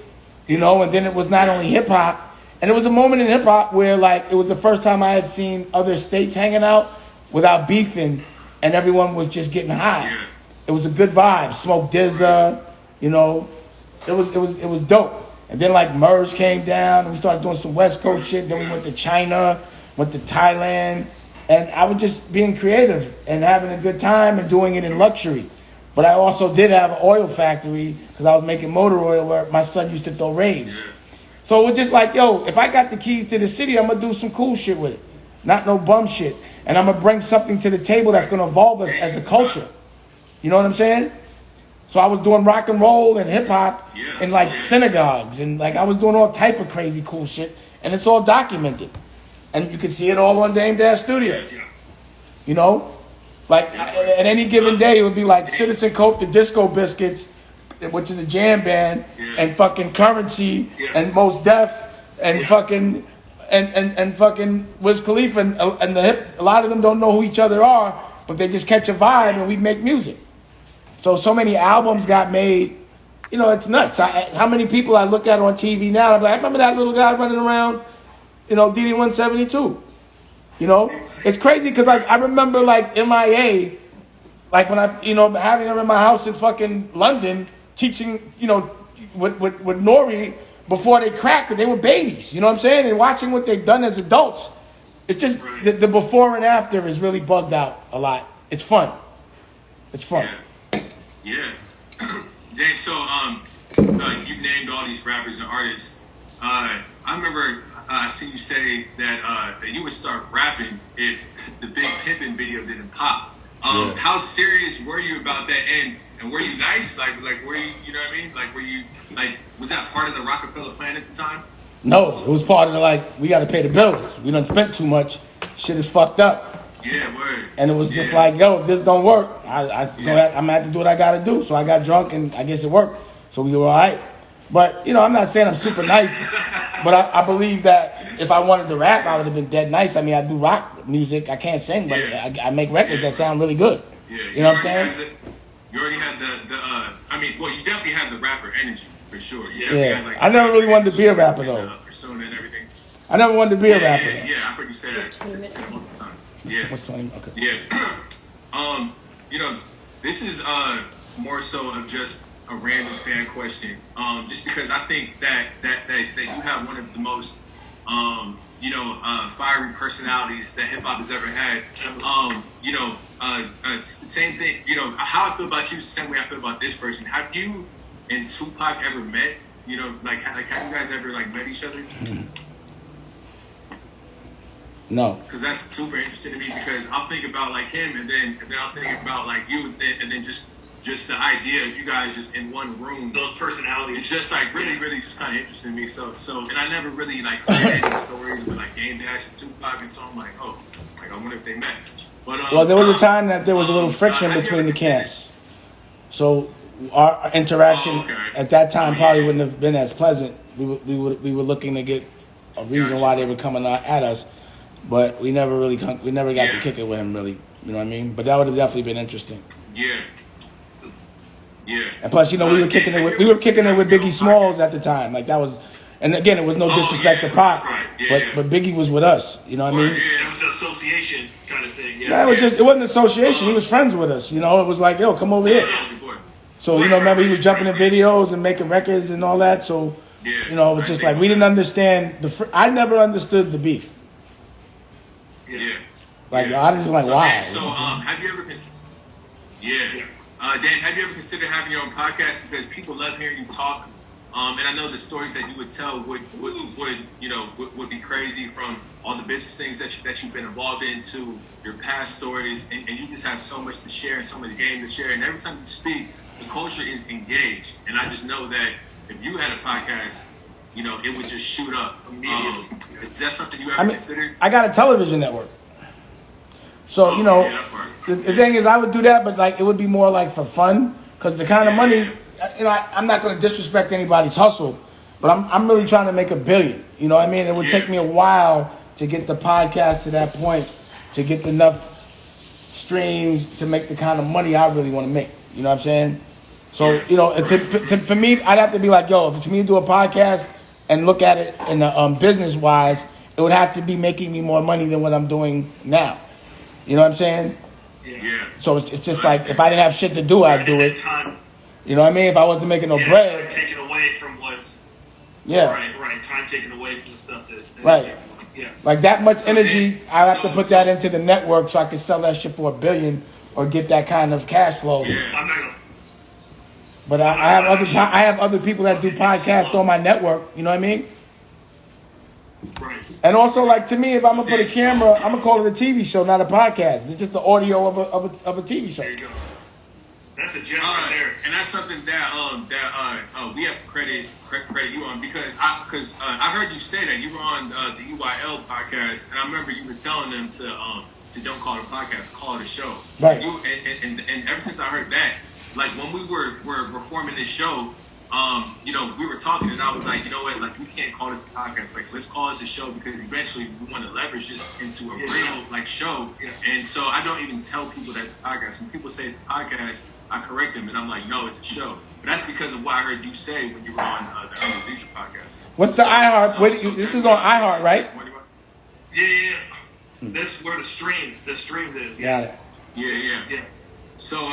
[SPEAKER 2] and then it was not only hip hop, and it was a moment in hip hop where like it was the first time I had seen other states hanging out without beefing, and everyone was just getting high. Yeah. It was a good vibe. Smoke Dizza, it was dope. And then like MERS came down, and we started doing some West Coast shit. Then we went to China, went to Thailand, and I was just being creative and having a good time and doing it in luxury. But I also did have an oil factory because I was making motor oil where my son used to throw raves. So it was just like, if I got the keys to the city, I'm going to do some cool shit with it. Not no bum shit. And I'm going to bring something to the table that's going to evolve us as a culture. You know what I'm saying? So I was doing rock and roll and hip hop in like synagogues, and like I was doing all type of crazy cool shit, and it's all documented, and you can see it all on Dame Dash Studios. Like at any given day, it would be like Citizen Cope, the Disco Biscuits, which is a jam band, and fucking Currency, and Mos Def, and fucking and fucking Wiz Khalifa, and a lot of them don't know who each other are, but they just catch a vibe, and we make music. So many albums got made. You know, it's nuts. How many people I look at on TV now? I'm like, I remember that little guy running around, you know, DD172. You know, it's crazy because I remember like MIA, like when I, you know, having them in my house in fucking London, teaching, you know, with Nori before they cracked it. They were babies. You know what I'm saying? And watching what they've done as adults. It's just the before and after is really bugged out a lot. It's fun. It's fun.
[SPEAKER 4] Yeah. Dave, so you've named all these rappers and artists. I remember I seen you say that you would start rapping if the Big Pimpin' video didn't pop. How serious were you about that? And were you nice? Like were you, you know what I mean? Like were you like, was that part of the Rockefeller plan at the time?
[SPEAKER 2] No, it was part of the, like, we got to pay the bills. We done spent too much. Shit is fucked up.
[SPEAKER 4] Yeah, word.
[SPEAKER 2] And it was just like, yo, if this don't work, I'm going to have to do what I got to do. So I got drunk, and I guess it worked. So we were all right. But, you know, I'm not saying I'm super nice. But I believe that if I wanted to rap, I would have been dead nice. I mean, I do rock music. I can't sing, but I make records that sound really good.
[SPEAKER 4] Yeah.
[SPEAKER 2] You know what I'm saying?
[SPEAKER 4] You already had you definitely had the rapper energy. For sure.
[SPEAKER 2] Yeah.
[SPEAKER 4] Like,
[SPEAKER 2] I never really wanted to be a rapper, though.
[SPEAKER 4] Persona and everything.
[SPEAKER 2] I never wanted to be a rapper.
[SPEAKER 4] Yeah, I heard you say that multiple times. Yeah.
[SPEAKER 2] What's 20? Okay.
[SPEAKER 4] Yeah. You know, this is more so of just a random fan question. Just because I think that you have one of the most fiery personalities that hip hop has ever had. Same thing. You know, how I feel about you is the same way I feel about this person. Have you and Tupac ever met? You know, like have you guys ever like met each other?
[SPEAKER 2] No.
[SPEAKER 4] Because that's super interesting to me. Because I'll think about like him, and then I'll think about like you, and then just the idea of you guys just in one room.
[SPEAKER 3] Those personalities.
[SPEAKER 4] It's just like really just kind of interesting to me. So and I never really like heard any stories with like Game Dash and Tupac, and so I'm like, oh, like I wonder if they met. But
[SPEAKER 2] well, there was a time that there was a little friction between the camps. So our interaction at that time probably wouldn't have been as pleasant. We were looking to get a reason why they were coming at us, but we never got to kick it with him really. You know what I mean? But that would have definitely been interesting.
[SPEAKER 4] Yeah.
[SPEAKER 2] And plus, you know, we were kicking it with Biggie Smalls at the time. Like that was, and again, it was no disrespect to Pac, but Biggie was with us. You know what I mean?
[SPEAKER 3] Yeah, it was an association kind of thing.
[SPEAKER 2] Yeah, it wasn't association. He was friends with us. You know, it was like, yo, come over here. So, you know, remember he was jumping in videos and making records and all that. So, you know, it was just like we didn't understand I never understood the beef.
[SPEAKER 4] Yeah.
[SPEAKER 2] Like I just like why.
[SPEAKER 4] So, have you ever Dan, have you ever considered having your own podcast? Because people love hearing you talk, and I know the stories that you would tell would be crazy, from all the business things that you've been involved in to your past stories, and you just have so much to share and so much game to share. And every time you speak, the culture is engaged, and I just know that if you had a podcast, you know, it would just shoot up immediately. Is that something you ever considered?
[SPEAKER 2] I got a television network. So, you know, the thing is I would do that, but like it would be more like for fun, because the kind of money, you know, I'm not going to disrespect anybody's hustle, but I'm really trying to make $1 billion. You know what I mean? It would take me a while to get the podcast to that point, to get enough streams to make the kind of money I really want to make. You know what I'm saying? So, you know, for me, I'd have to be like, yo, if it's me to do a podcast and look at it in the business-wise, it would have to be making me more money than what I'm doing now. You know what I'm saying?
[SPEAKER 3] Yeah.
[SPEAKER 2] So it's just like, if I didn't have shit to do, I'd do it. You know what I mean? If I wasn't making no bread.
[SPEAKER 3] Taken away from what's...
[SPEAKER 2] Yeah.
[SPEAKER 3] Right. Time taken away from the stuff that...
[SPEAKER 2] Right.
[SPEAKER 3] Yeah.
[SPEAKER 2] Like that much energy, I have to put that into the network so I can sell that shit for $1 billion or get that kind of cash flow.
[SPEAKER 3] Yeah. I'm not gonna...
[SPEAKER 2] But I have other people that do podcasts on my network. You know what I mean?
[SPEAKER 3] Right.
[SPEAKER 2] And also, like, to me, if I'm gonna put a camera, I'm gonna call it a TV show, not a podcast. It's just the audio of a TV show.
[SPEAKER 3] There you go. That's a gem right there.
[SPEAKER 4] And that's something that we have to credit you on, because I heard you say that you were on the UYL podcast, and I remember you were telling them to don't call it a podcast, call it a show.
[SPEAKER 2] Right.
[SPEAKER 4] And ever since I heard that, like when we were forming this show, we were talking, and I was like, you know what, like we can't call this a podcast. Like, let's call this a show because eventually we want to leverage this into a real like show. And so I don't even tell people that it's a podcast. When people say it's a podcast, I correct them, and I'm like, no, it's a show. But that's because of what I heard you say when you were on the Early Leisure podcast.
[SPEAKER 2] What's the iHeart? This is on iHeart, right?
[SPEAKER 1] Yeah. That's where the streams is.
[SPEAKER 2] Got it.
[SPEAKER 4] Yeah. So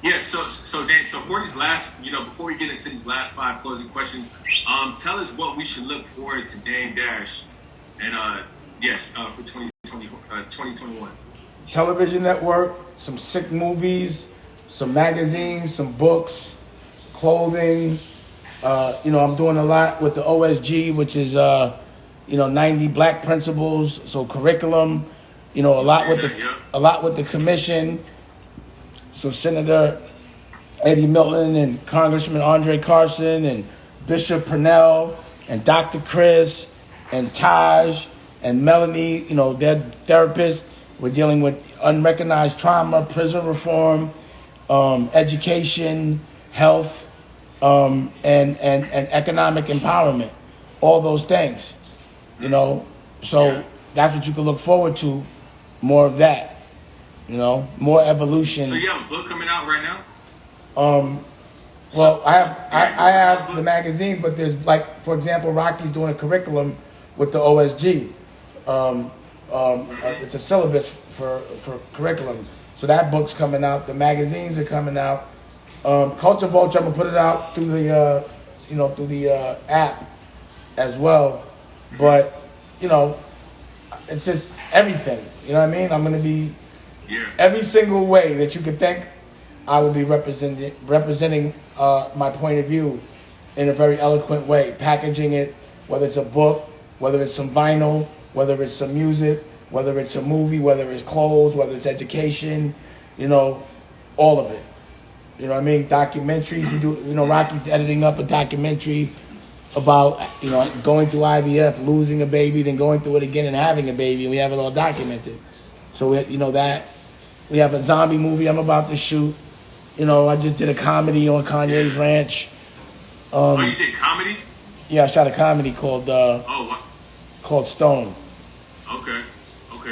[SPEAKER 4] so Dan, so for these last, before we get into these last 5 closing questions, tell us what we should look forward to Dame Dash, and for 2021.
[SPEAKER 2] Television network, some sick movies, some magazines, some books, clothing. I'm doing a lot with the OSG, which is 90 Black Principles, so curriculum. A lot with the commission. So Senator Eddie Milton and Congressman Andre Carson and Bishop Purnell and Dr. Chris and Taj and Melanie, they're therapists. We're dealing with unrecognized trauma, prison reform, education, health, and economic empowerment. All those things, So that's what you can look forward to, more of that. More evolution.
[SPEAKER 4] So you have a book coming out right now?
[SPEAKER 2] Well, I have the magazines, but there's for example, Rocky's doing a curriculum with the OSG. It's a syllabus for curriculum. So that book's coming out. The magazines are coming out. Culture Vulture, I'm gonna put it out through the app as well. But it's just everything. You know what I mean? I'm gonna be every single way that you could think. I will be representing my point of view in a very eloquent way, packaging it, whether it's a book, whether it's some vinyl, whether it's some music, whether it's a movie, whether it's clothes, whether it's education, all of it. You know what I mean? Documentaries, we do, Rocky's editing up a documentary about, going through IVF, losing a baby, then going through it again and having a baby, and we have it all documented. So, that. We have a zombie movie I'm about to shoot. I just did a comedy on Kanye's ranch.
[SPEAKER 4] You did comedy?
[SPEAKER 2] Yeah, I shot a comedy called called Stone.
[SPEAKER 4] Okay,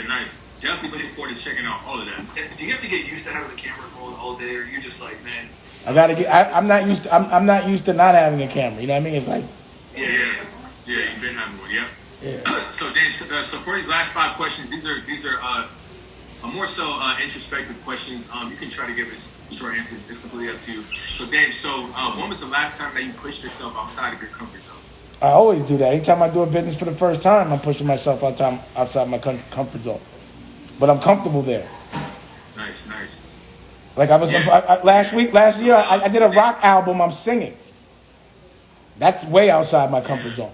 [SPEAKER 4] nice. Definitely looking forward to checking out all of that.
[SPEAKER 1] Do you have to get used to having the cameras rolling all day, or are you just like, man?
[SPEAKER 2] I gotta get. I'm not used to. I'm not used to not having a camera. You know what I mean? It's like.
[SPEAKER 4] Yeah. You've been having one, yeah. So Dan, so for these last 5 questions, these are more so introspective questions. You can try to give us short answers. It's completely up to you. So Dan, when was the last time that you pushed yourself outside of your comfort zone?
[SPEAKER 2] I always do that. Anytime I do a business for the first time, I'm pushing myself outside my comfort zone. But I'm comfortable there.
[SPEAKER 4] Nice.
[SPEAKER 2] Like I was last year, I did a rock album. I'm singing. That's way outside my comfort zone.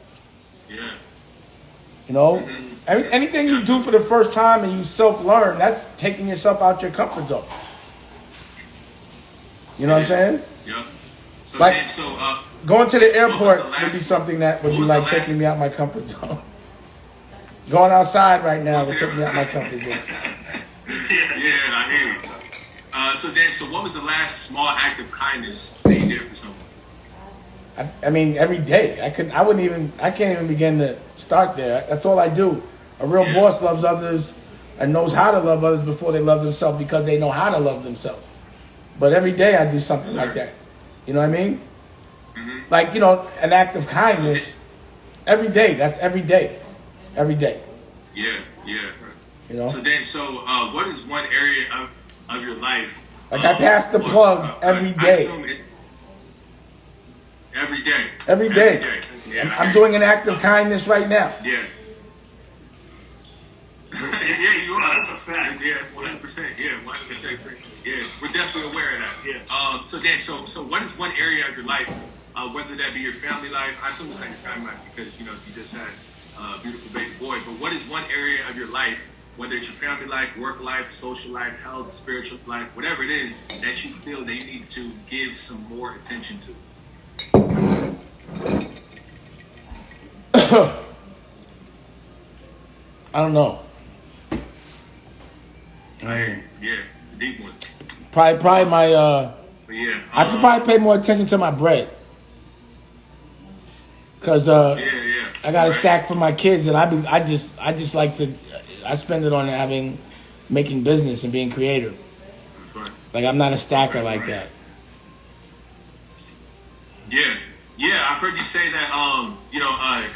[SPEAKER 4] Yeah.
[SPEAKER 2] Anything you do for the first time and you self-learn, that's taking yourself out your comfort zone. You know what I'm saying?
[SPEAKER 4] Yeah. So
[SPEAKER 2] like,
[SPEAKER 4] Dan,
[SPEAKER 2] going to the airport would be something that would be like taking me out my comfort zone. Going outside right now would take me out my comfort zone.
[SPEAKER 4] Yeah, I hear you. So Dan, what was the last small act of kindness that you did for someone?
[SPEAKER 2] I mean, every day. I can't even begin to start there. That's all I do. A real boss loves others and knows how to love others before they love themselves because they know how to love themselves. But every day I do something like that. You know what I mean?
[SPEAKER 4] Mm-hmm.
[SPEAKER 2] Like, an act of kindness every day. That's every day. Every day.
[SPEAKER 4] Yeah. So Dan, what is one area of your life?
[SPEAKER 2] Like I pass the plug every day.
[SPEAKER 4] Every day.
[SPEAKER 2] Yeah, I'm doing an act of kindness right now.
[SPEAKER 4] Yeah. Yeah, you are. That's a fact. Yeah, it's 100%. Yeah, 100%. Yeah, we're definitely aware of that.
[SPEAKER 1] Yeah.
[SPEAKER 4] So Dan, so what is one area of your life, whether that be your family life? I assume it's like your family life because you just had a beautiful baby boy. But what is one area of your life, whether it's your family life, work life, social life, health, spiritual life, whatever it is, that you feel that you need to give some more attention to?
[SPEAKER 2] I don't know.
[SPEAKER 4] Yeah, it's a deep one.
[SPEAKER 2] Probably my
[SPEAKER 4] But yeah,
[SPEAKER 2] I could probably pay more attention to my bread. Because
[SPEAKER 4] Yeah.
[SPEAKER 2] I got a stack for my kids, and I just like to. I spend it on making business and being creative.
[SPEAKER 4] Right.
[SPEAKER 2] Like I'm not a stacker like that.
[SPEAKER 4] Yeah. I've heard you say that.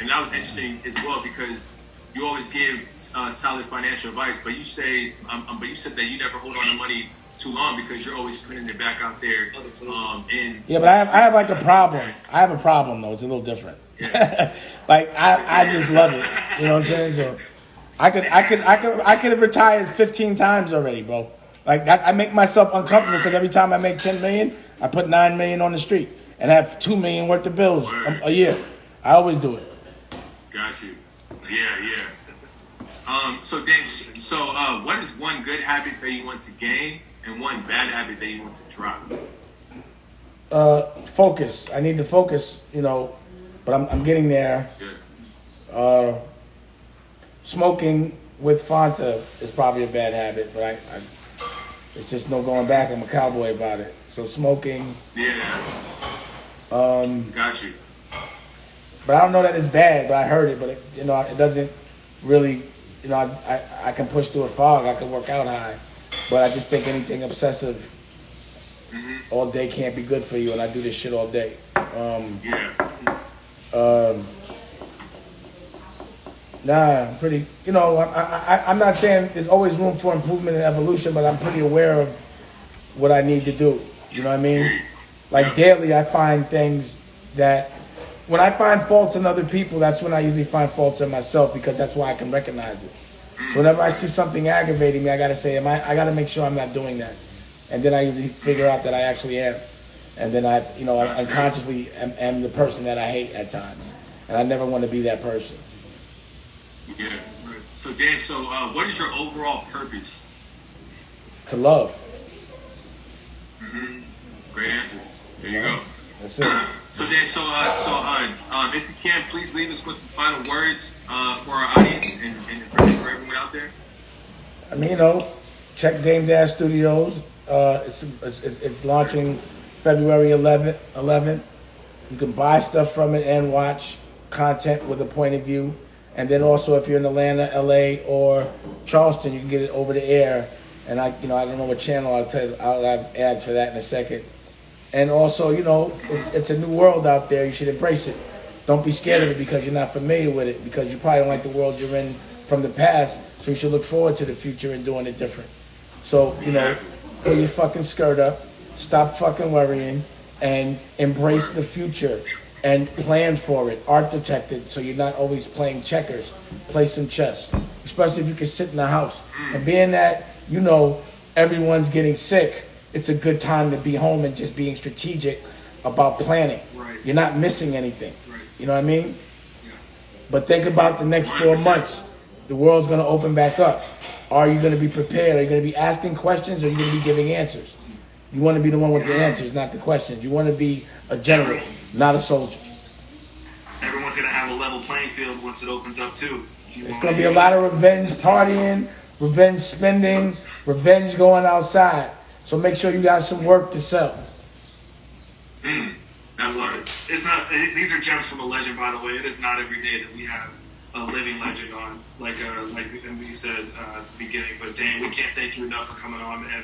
[SPEAKER 4] And that was interesting as well because you always give solid financial advice, but you say, but you said that you never hold on to money too long because you're always putting it back out there.
[SPEAKER 2] Yeah, but I have like a problem. I have a problem though. It's a little different.
[SPEAKER 4] Yeah.
[SPEAKER 2] Like I just love it. You know what I'm saying? So I could have retired 15 times already, bro. Like I make myself uncomfortable because every time I make 10 million, I put 9 million on the street and have 2 million worth of bills a year. I always do it.
[SPEAKER 4] Got you. Yeah. So what is one good habit that you want to gain and one bad habit that you want to drop?
[SPEAKER 2] Focus. I need to focus, but I'm getting there.
[SPEAKER 4] Good.
[SPEAKER 2] Smoking with Fanta is probably a bad habit, but it's just no going back. I'm a cowboy about it. So smoking.
[SPEAKER 4] Yeah. Got you.
[SPEAKER 2] But I don't know that it's bad, but I heard it, but it doesn't really, I can push through a fog. I can work out high, but I just think anything obsessive all day can't be good for you, and I do this shit all day. I'm pretty, I'm not saying there's always room for improvement and evolution, but I'm pretty aware of what I need to do. You know what I mean? Like daily, I find things that, when I find faults in other people, that's when I usually find faults in myself because that's why I can recognize it. So whenever I see something aggravating me, I gotta say, I gotta make sure I'm not doing that. And then I usually figure out that I actually am. And then I unconsciously am the person that I hate at times. And I never want to be that person.
[SPEAKER 4] Yeah. Right. So Dan, what is your overall purpose?
[SPEAKER 2] To love.
[SPEAKER 4] Great answer. There you go.
[SPEAKER 2] That's it.
[SPEAKER 4] So Dan, if you can, please leave us with some final words for our audience and for everyone out there.
[SPEAKER 2] I mean, check Dame Dash Studios. It's launching February 11th. You can buy stuff from it and watch content with a point of view. And then also, if you're in Atlanta, LA, or Charleston, you can get it over the air. And I don't know what channel. I'll tell you. I'll have ads for that in a second. And also, it's a new world out there. You should embrace it. Don't be scared of it because you're not familiar with it, because you probably don't like the world you're in from the past. So you should look forward to the future and doing it different. So, pull your fucking skirt up, stop fucking worrying, and embrace the future and plan for it. Architect it so you're not always playing checkers. Play some chess, especially if you can sit in the house. And being that, everyone's getting sick, it's a good time to be home and just being strategic about planning.
[SPEAKER 3] Right.
[SPEAKER 2] You're not missing anything.
[SPEAKER 3] Right.
[SPEAKER 2] You know what I mean?
[SPEAKER 3] Yeah.
[SPEAKER 2] But think about the next 4 months. The world's going to open back up. Are you going to be prepared? Are you going to be asking questions, or are you going to be giving answers? You want to be the one with the answers, not the questions. You want to be a general, not a soldier.
[SPEAKER 3] Everyone's going to have a level playing field once it opens up, too.
[SPEAKER 2] It's going to be a lot of revenge partying, revenge spending, revenge going outside. So make sure you got some work to sell.
[SPEAKER 3] I love it. It's not. These are gems from a legend, by the way. It is not every day that we have a living legend on, like we said at the beginning. But Dan, we can't thank you enough for coming on, and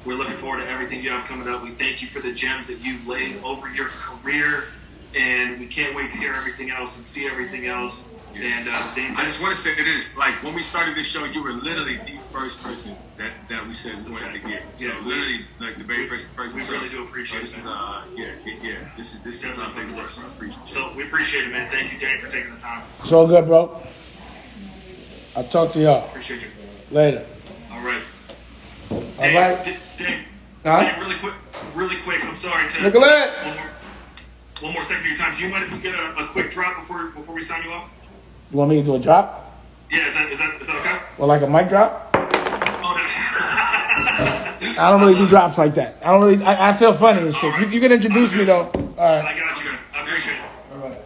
[SPEAKER 3] we're looking forward to everything you have coming up. We thank you for the gems that you've laid over your career, and we can't wait to hear everything else and see everything else. And Dan,
[SPEAKER 4] I just want to say this: like when we started this show, you were literally the first person that we said we wanted to get. So literally, like the very first person.
[SPEAKER 3] We really do appreciate it.
[SPEAKER 4] This is a big for us.
[SPEAKER 3] So we appreciate it, man. Thank you, Dan, for taking the time.
[SPEAKER 2] It's all good, bro. I'll talk to y'all.
[SPEAKER 3] Appreciate you.
[SPEAKER 2] Later.
[SPEAKER 3] All right.
[SPEAKER 2] All right.
[SPEAKER 3] Dan, really quick. I'm sorry to.
[SPEAKER 2] Nicolette.
[SPEAKER 3] One more second of your time. Do you mind if we get a quick drop before we sign you off?
[SPEAKER 2] You want me to do a drop?
[SPEAKER 3] Yeah, is that okay?
[SPEAKER 2] Well, like a mic drop?
[SPEAKER 3] Oh, no.
[SPEAKER 2] I don't really do drops like that. I feel funny and shit. You can introduce me though. All right.
[SPEAKER 3] I got you. I appreciate it.
[SPEAKER 2] All right.